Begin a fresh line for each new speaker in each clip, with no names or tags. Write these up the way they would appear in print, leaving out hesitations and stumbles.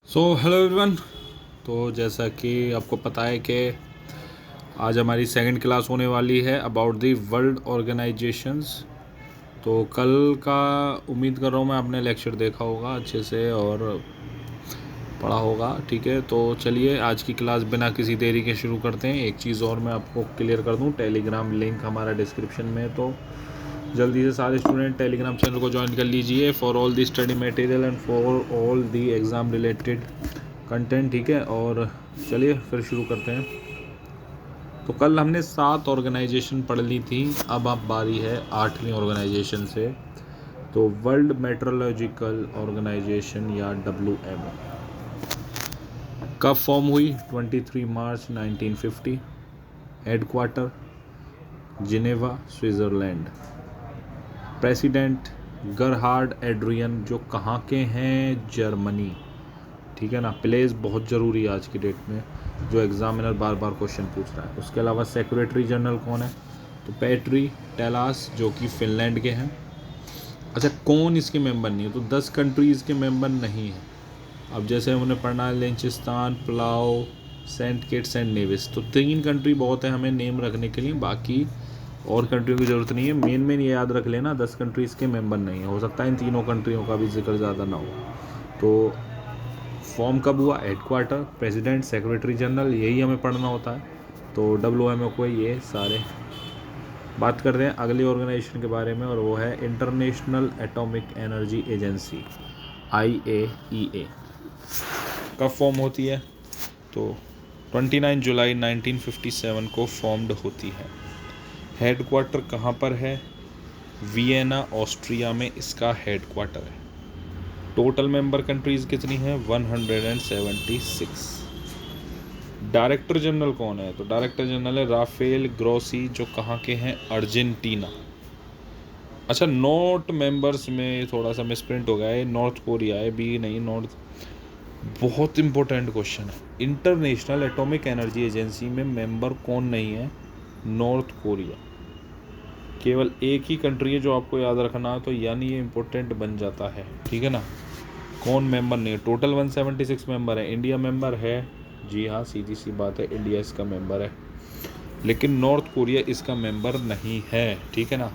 Hello everyone. तो जैसा कि आपको पता है कि आज हमारी सेकंड क्लास होने वाली है अबाउट दी वर्ल्ड ऑर्गेनाइजेशंस। तो कल का उम्मीद कर रहा हूँ मैं आपने लेक्चर देखा होगा अच्छे से और पढ़ा होगा, ठीक है। तो चलिए आज की क्लास बिना किसी देरी के शुरू करते हैं। एक चीज़ और मैं आपको क्लियर कर दूँ, टेलीग्राम लिंक हमारा डिस्क्रिप्शन में है, तो जल्दी से सारे स्टूडेंट टेलीग्राम चैनल को ज्वाइन कर लीजिए for all the study material and for all the exam related content, ठीक है। और चलिए फिर शुरू करते हैं। तो कल हमने 7 ऑर्गेनाइजेशन पढ़ ली थी, अब बारी है 8वीं ऑर्गेनाइजेशन से। तो वर्ल्ड मेट्रोलॉजिकल ऑर्गेनाइजेशन या WMO कब फॉर्म हुई? 23 मार्च 1950। Headquarter Geneva, Switzerland. President Gerhard Adrian, जो कहाँ के हैं? जर्मनी, ठीक है ना। प्लेस बहुत ज़रूरी है आज की डेट में, जो एग्जामिनर बार बार क्वेश्चन पूछ रहा है। उसके अलावा सेक्रेटरी जनरल कौन है? तो पेट्री टेलास, जो कि फिनलैंड के हैं। अच्छा, कौन इसके मेंबर नहीं है? तो 10 कंट्रीज़ के मेंबर नहीं है। अब जैसे हमने पढ़ना है लिंचिस्तान, पलाओ, सेंट किट्स एंड नेविस, तो 3 कंट्री बहुत है हमें नेम रखने के लिए, बाकी और कंट्रियों की ज़रूरत नहीं है। मेन ये याद रख लेना, 10 कंट्रीज़ के मेंबर नहीं है। हो सकता है इन तीनों कंट्रियों का भी जिक्र ज़्यादा ना हो। तो फॉर्म कब हुआ? हेडक्वार्टर, प्रेसिडेंट, सेक्रेटरी जनरल, यही हमें पढ़ना होता है। तो WMO को ये सारे। बात करते हैं अगली ऑर्गेनाइजेशन के बारे में, और वो है international atomic energy agency, IAEA। कब फॉर्म होती है? तो 29 जुलाई 1957 को फॉर्म्ड होती है। हेडक्वार्टर कहाँ पर है? वियना, ऑस्ट्रिया में इसका हेडक्वार्टर है। टोटल मेंबर कंट्रीज़ कितनी हैं? 176। डायरेक्टर जनरल कौन है? तो डायरेक्टर जनरल है राफेल ग्रोसी, जो कहाँ के हैं? अर्जेंटीना। अच्छा, नॉट मेंबर्स में थोड़ा सा मिसप्रिंट हो गया है, नॉर्थ कोरिया है, बी नहीं, नॉर्थ। बहुत इंपॉर्टेंट क्वेश्चन है। इंटरनेशनल एटॉमिक एनर्जी एजेंसी में मेंबर कौन नहीं है? North Korea. केवल एक ही कंट्री है जो आपको याद रखना, तो यानी ये इम्पोर्टेंट बन जाता है, ठीक है ना। कौन मेंबर नहीं है? टोटल 176 मेंबर है। इंडिया मेंबर है, जी हाँ, सीधी सी बात है, इंडिया इसका मेंबर है, लेकिन नॉर्थ कोरिया इसका मेंबर नहीं है, ठीक है ना।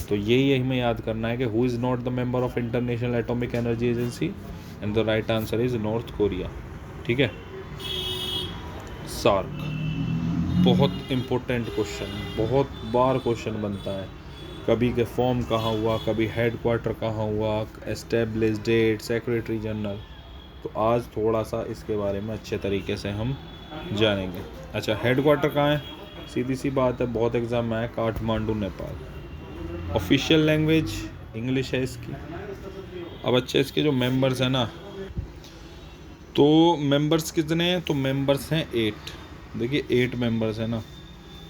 तो यही हमें याद करना है कि who is not the member of international atomic energy agency, and the right answer is north Korea, ठीक है। सार्क, बहुत इम्पोर्टेंट क्वेश्चन, बहुत बार क्वेश्चन बनता है। कभी के फॉर्म कहाँ हुआ, कभी हेडक्वार्टर कहाँ हुआ, एस्टेब्लिश डेट, सेक्रेटरी जनरल। तो आज थोड़ा सा इसके बारे में अच्छे तरीके से हम जानेंगे। अच्छा, हेडक्वार्टर कहाँ है? सीधी सी बात है, बहुत एग्जाम में है, Kathmandu, Nepal. Official language English है इसकी। अब अच्छे इसके जो मेंबर्स हैं ना, तो मेंबर्स कितने हैं? तो मेंबर्स हैं 8। देखिए 8 मेंबर्स हैं ना,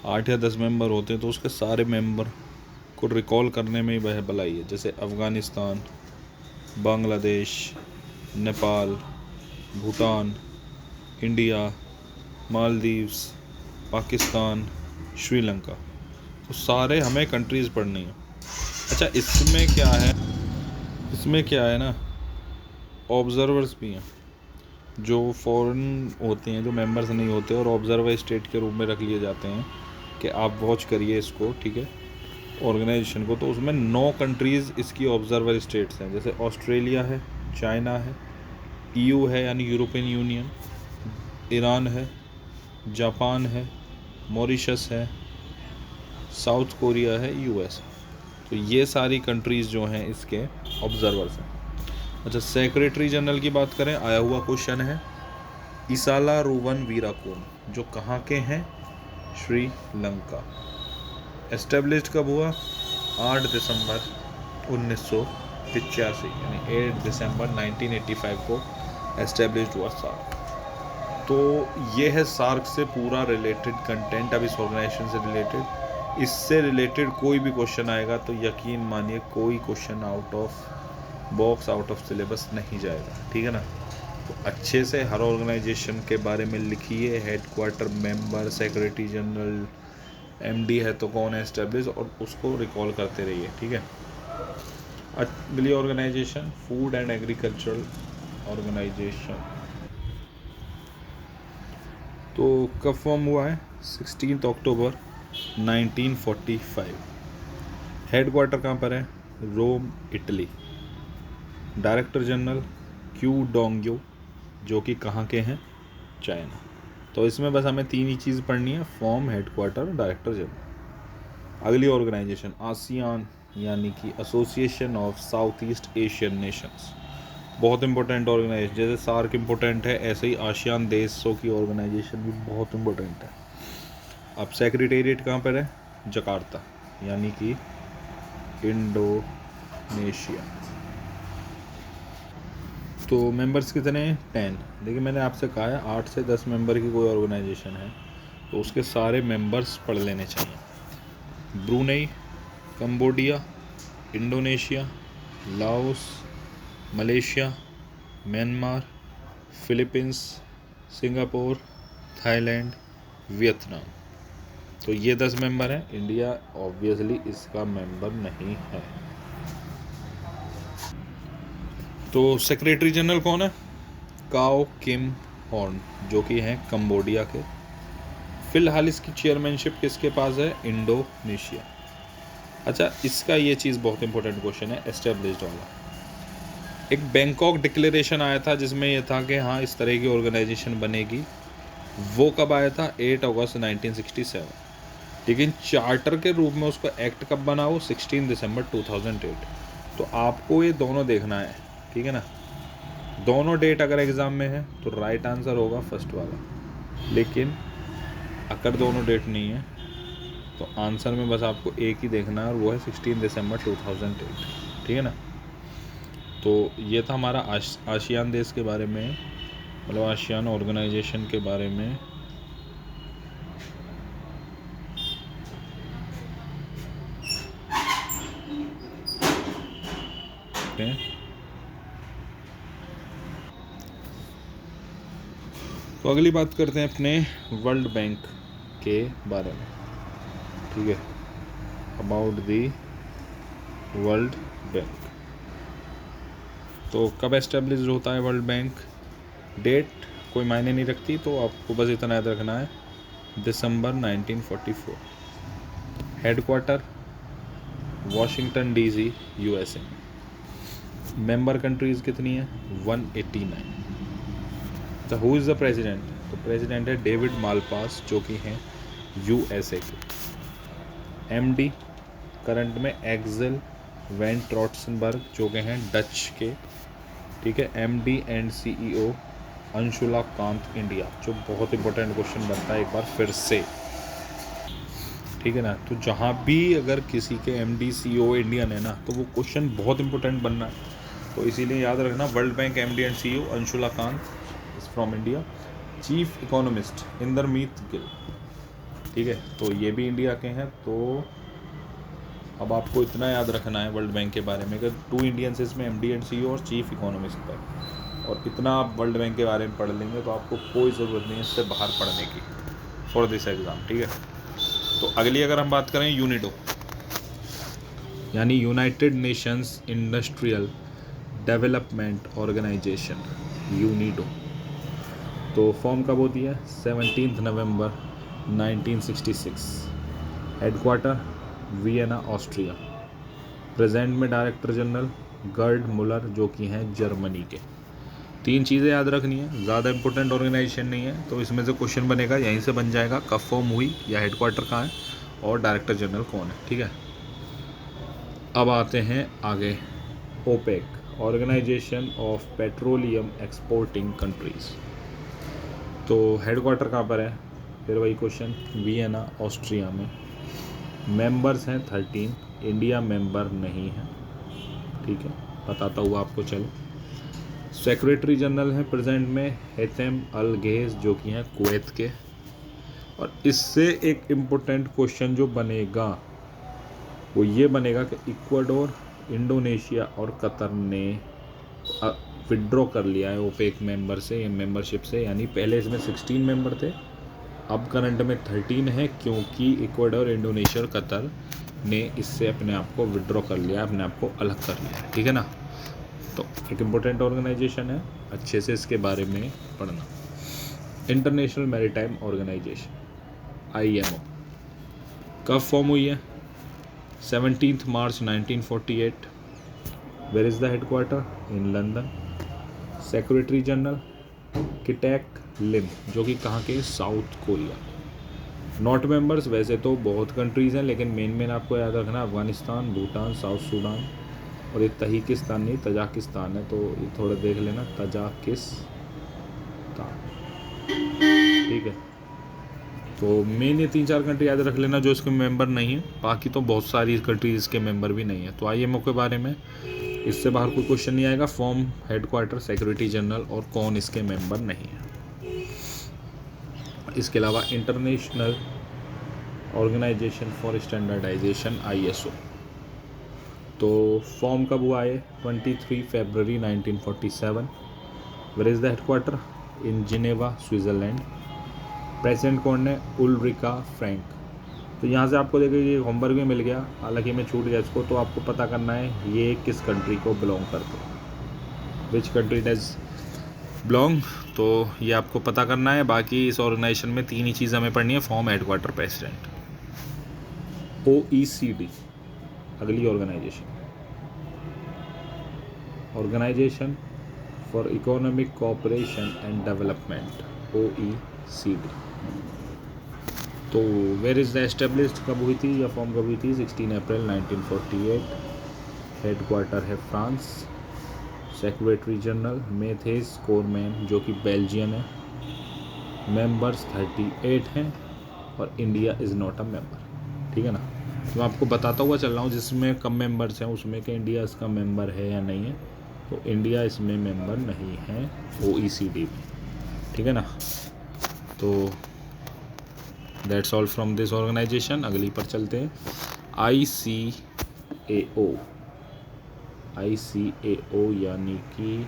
8 या 10 मेंबर होते हैं तो उसके सारे मेंबर को रिकॉल करने में ही वह भलाई है। जैसे अफ़गानिस्तान, बांग्लादेश, नेपाल, भूटान, इंडिया, मालदीव्स, पाकिस्तान, श्रीलंका, तो सारे हमें कंट्रीज़ पढ़नी है। अच्छा, इसमें क्या है ना, ऑब्ज़र्वर्स भी हैं जो फॉरेन होते हैं, जो मेंबर्स नहीं होते, और ऑब्ज़र्वर स्टेट के रूप में रख लिए जाते हैं कि आप वॉच करिए इसको, ठीक है, ऑर्गेनाइजेशन को। तो उसमें 9 कंट्रीज़ इसकी ऑब्ज़र्वर स्टेट्स हैं। जैसे ऑस्ट्रेलिया है, चाइना है, EU है यानी यूरोपियन यूनियन, ईरान है, जापान है, मॉरिशस है, साउथ कोरिया है, US है। तो ये सारी कंट्रीज़ जो हैं इसके ऑब्ज़र्वर्स हैं। अच्छा, सेक्रेटरी जनरल की बात करें, आया हुआ क्वेश्चन है, इसाला रूवन वीराकोन, जो कहाँ के हैं? श्रीलंका। एस्टेब्लिश्ड कब हुआ? 8 दिसंबर 1985, यानी 8 दिसंबर 1985 को एस्टेब्लिश्ड हुआ सार्क। तो ये है सार्क से पूरा रिलेटेड कंटेंट। अब इस ऑर्गेनाइजेशन से रिलेटेड, इससे रिलेटेड कोई भी क्वेश्चन आएगा तो यकीन मानिए कोई question out of box, out of syllabus नहीं जाएगा, ठीक है ना। तो अच्छे से हर ऑर्गेनाइजेशन के बारे में लिखिए, headquarter, member, secretary general, MD है तो कौन है एस्टेब्लिश, और उसको रिकॉल करते रहिए, ठीक है। अगली organization food and agricultural organization, तो कब फॉर्म हुआ है? 16 अक्टूबर 1945। हेडक्वार्टर कहाँ पर है? रोम, इटली। डायरेक्टर जनरल क्यू डोंग्यो, जो कि कहाँ के हैं? चाइना। तो इसमें बस हमें 3 ही चीज़ पढ़नी है, फॉर्म, हेडक्वार्टर, डायरेक्टर जनरल। अगली ऑर्गेनाइजेशन आसियान, यानी कि association of south east Asian Nations. बहुत इंपॉर्टेंट ऑर्गेनाइजेशन, जैसे सार्क इंपॉर्टेंट है ऐसे ही आसियान देशों की ऑर्गेनाइजेशन भी बहुत इंपॉर्टेंट है। अब सेक्रेटेरिएट कहाँ पर है? जकार्ता, यानी कि इंडोनेशिया। तो मेंबर्स कितने हैं? 10। देखिए मैंने आपसे कहा है 8 से 10 मेंबर की कोई ऑर्गेनाइजेशन है तो उसके सारे मेंबर्स पढ़ लेने चाहिए। Brunei, Cambodia, Indonesia, Laos, Malaysia, Myanmar, Philippines, Singapore, Thailand, Vietnam. तो ये 10 मेंबर हैं। इंडिया ऑब्वियसली इसका मेंबर नहीं है। तो सेक्रेटरी जनरल कौन है? काओ किम हॉर्न, जो कि हैं कंबोडिया के। फिलहाल इसकी चेयरमैनशिप किसके पास है? इंडोनेशिया। अच्छा, इसका ये चीज़ बहुत इंपॉर्टेंट क्वेश्चन है, एस्टेब्लिश्ड वाला। एक बैंकॉक डिक्लेरेशन आया था जिसमें यह था कि हाँ इस तरह की ऑर्गेनाइजेशन बनेगी। वो कब आया था? 8 अगस्त 1967। लेकिन चार्टर के रूप में उसको एक्ट कब बना? वो 16 दिसंबर 2008। तो आपको ये दोनों देखना है, ठीक है ना। दोनों डेट अगर एग्ज़ाम में है तो राइट आंसर होगा फर्स्ट वाला, लेकिन अगर दोनों डेट नहीं है तो आंसर में बस आपको एक ही देखना है और वो है 16 दिसंबर 2008, ठीक है ना। तो ये था हमारा आसियान देश के बारे में, मतलब आसियान ऑर्गेनाइजेशन के बारे में। तो अगली बात करते हैं अपने वर्ल्ड बैंक के बारे में, ठीक है, अबाउट दी वर्ल्ड बैंक। तो कब एस्टेब्लिश होता है वर्ल्ड बैंक? डेट कोई मायने नहीं रखती, तो आपको बस इतना याद रखना है, दिसंबर 1944। Headquarter Washington DC, USA. Member countries कितनी है? 189। तो हु इज़ द प्रेसिडेंट? तो प्रेसिडेंट है डेविड मालपास, जो कि हैं यूएसए के। एमडी करंट में एक्सेल वैन ट्रॉट्सनबर्ग, जो कि हैं डच के, ठीक है। MD and CEO Anshula Kant, India, जो बहुत इंपॉर्टेंट क्वेश्चन बनता है एक बार फिर से, ठीक है ना। तो जहाँ भी अगर किसी के एमडी सीईओ इंडियन है ना, तो वो क्वेश्चन बहुत इंपॉर्टेंट बनना है। तो इसीलिए याद रखना, world bank MD and CEO Anshula Kant is from India. Chief economist Indermit Gill, ठीक है, तो ये भी इंडिया के हैं। तो अब आपको इतना याद रखना है वर्ल्ड बैंक के बारे में कि 2 इंडियंस इसमें, एमडी एंड सीईओ और चीफ इकोनॉमिस्ट पर, और इतना आप वर्ल्ड बैंक के बारे में पढ़ लेंगे तो आपको कोई ज़रूरत नहीं है इससे बाहर पढ़ने की फॉर दिस एग्ज़ाम, ठीक है। तो अगली अगर हम बात करें यूनिडो, यानी united nations industrial development organization, UNIDO. तो फॉर्म कब होती है? 17 नवंबर 1966। Headquarter Vienna, Austria. प्रेजेंट में डायरेक्टर जनरल गर्ड मुलर, जो कि हैं जर्मनी के। 3 चीज़ें याद रखनी है, ज़्यादा इंपॉर्टेंट ऑर्गेनाइजेशन नहीं है, तो इसमें से क्वेश्चन बनेगा, यहीं से बन जाएगा, कब फॉर्म हुई या हेडक्वार्टर कहाँ है और डायरेक्टर जनरल कौन है, ठीक है। अब आते हैं आगे, OPEC, organization of petroleum exporting countries. तो हेडक्वार्टर कहाँ पर है? फिर वही क्वेश्चन, वियना, ऑस्ट्रिया में। मेंबर्स हैं 13, इंडिया मेंबर नहीं है, ठीक है, बताता हुआ आपको चलो। सेक्रेटरी जनरल हैं प्रेजेंट में हेथम अल गेज, जो कि हैं कुवैत के। और इससे एक इम्पोर्टेंट क्वेश्चन जो बनेगा वो ये बनेगा कि इक्वाडोर, इंडोनेशिया और कतर ने विड्रॉ कर लिया है ओपेक मेंबर से, मेंबरशिप से, यानी पहले इसमें 16 मेंबर थे, अब करंट में 13 है, क्योंकि इक्वाडोर, इंडोनेशिया और कतर ने इससे अपने आप को विड्रॉ कर लिया, अपने आप को अलग कर लिया, ठीक है ना। तो एक इम्पोर्टेंट ऑर्गेनाइजेशन है, अच्छे से इसके बारे में पढ़ना। इंटरनेशनल मैरीटाइम ऑर्गेनाइजेशन IMO कब फॉर्म हुई है? 17 मार्च 1948। Where is the headquarter? In London. Secretary general Kitack Lim, जो कि कहाँ के? South Korea. नॉट मेंबर्स, वैसे तो बहुत कंट्रीज़ हैं लेकिन मेन आपको याद रखना, अफगानिस्तान, भूटान, साउथ सूडान और ये तजिकिस्तान नहीं, तजाकिस्तान है, तो ये थोड़ा देख लेना, तजाकिस्तान, ठीक है। तो मेन ये 3-4 कंट्री याद रख लेना जो इसके मेंबर नहीं है, बाकी तो बहुत सारी कंट्रीज इसके मेंबर भी नहीं है। तो IMO के बारे में इससे बाहर कोई क्वेश्चन नहीं आएगा। फॉर्म, हेडक्वार्टर, सेक्रेटरी जनरल और कौन इसके मेंबर नहीं है। इसके अलावा international organization for standardization ISO, तो फॉर्म कब हुआ है? 23 फरवरी 1947। Where is the headquarter? In Geneva, Switzerland. President कौन है? Ulrika Frank. तो यहाँ से आपको देखिए ये होमवर्क भी मिल गया, हालांकि मैं छूट गया इसको, तो आपको पता करना है ये किस कंट्री को बिलोंग करते हैं, विच कंट्री डज बिलोंग, तो ये आपको पता करना है। बाकी इस ऑर्गेनाइजेशन में 3 ही चीज़ हमें पढ़नी है, फॉर्म, हेडक्वार्टर, प्रेसिडेंट। OECD अगली organization for economic cooperation and development, OECD। तो वेयर इज़ द एस्टेब्लिश्ड कब हुई थी या फॉर्म कब हुई थी? 16 अप्रैल 1948। हेडक्वार्टर है France. Secretary general Mathias Cormann, जो कि बेल्जियन है। मेंबर्स 38 हैं और India is not a member, ठीक है ना। तो मैं आपको बताता हुआ चल रहा हूँ जिसमें कम मेंबर्स हैं उसमें कि इंडिया इसका मेंबर है या नहीं है। तो इंडिया इसमें मेंबर नहीं है OECD में, ठीक है ना। तो that's all from this organization. अगली पर चलते हैं। ICAO यानी कि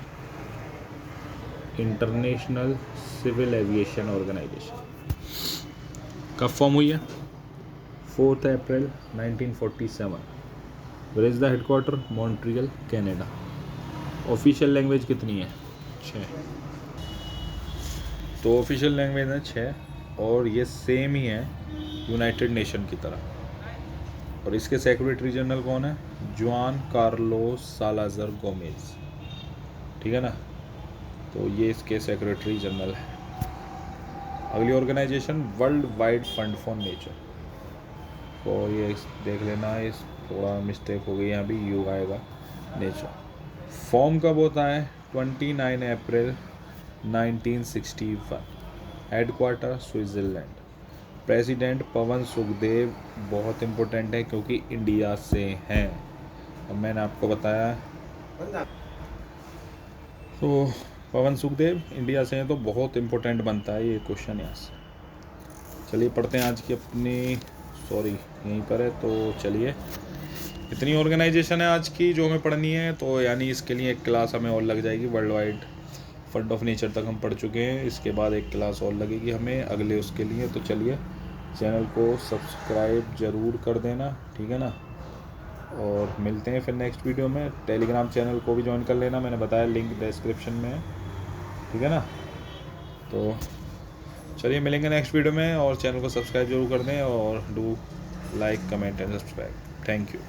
इंटरनेशनल सिविल एविएशन ऑर्गेनाइजेशन कब फॉर्म हुई है? 4 अप्रैल 1947। Where is the headquarter? Montreal, Canada. Official language कितनी है? 6। तो ऑफिशियल लैंग्वेज है 6 और ये सेम ही है यूनाइटेड नेशन की तरह। और इसके सेक्रेटरी जनरल कौन है? जुआन कार्लोस सालाज़र गोमेज, ठीक है ना। तो ये इसके सेक्रेटरी जनरल है। अगली organization world wide fund for nature, तो ये देख लेना, इस थोड़ा मिस्टेक हो गई यहाँ भी, यू आएगा नेचर। फॉर्म कब होता है? 29 अप्रैल 1961। Headquarter Switzerland. प्रेसिडेंट पवन सुखदेव, बहुत इम्पोर्टेंट है क्योंकि इंडिया से हैं, अब मैंने आपको बताया। तो पवन सुखदेव इंडिया से हैं तो बहुत इम्पोर्टेंट बनता है ये क्वेश्चन यहाँ से। चलिए पढ़ते हैं आज की अपनी, सॉरी यहीं पर है, तो चलिए इतनी ऑर्गेनाइजेशन है आज की जो हमें पढ़नी है, तो यानी इसके लिए एक क्लास हमें और लग जाएगी। World wide fund of nature तक हम पढ़ चुके हैं, इसके बाद एक क्लास और लगेगी हमें अगले उसके लिए। तो चलिए चैनल को सब्सक्राइब ज़रूर कर देना, ठीक है ना। और मिलते हैं फिर नेक्स्ट वीडियो में। टेलीग्राम चैनल को भी ज्वाइन कर लेना, मैंने बताया लिंक डिस्क्रिप्शन में है, ठीक है ना। तो चलिए मिलेंगे नेक्स्ट वीडियो में, और चैनल को सब्सक्राइब जरूर कर दें और do like, comment and subscribe. Thank you.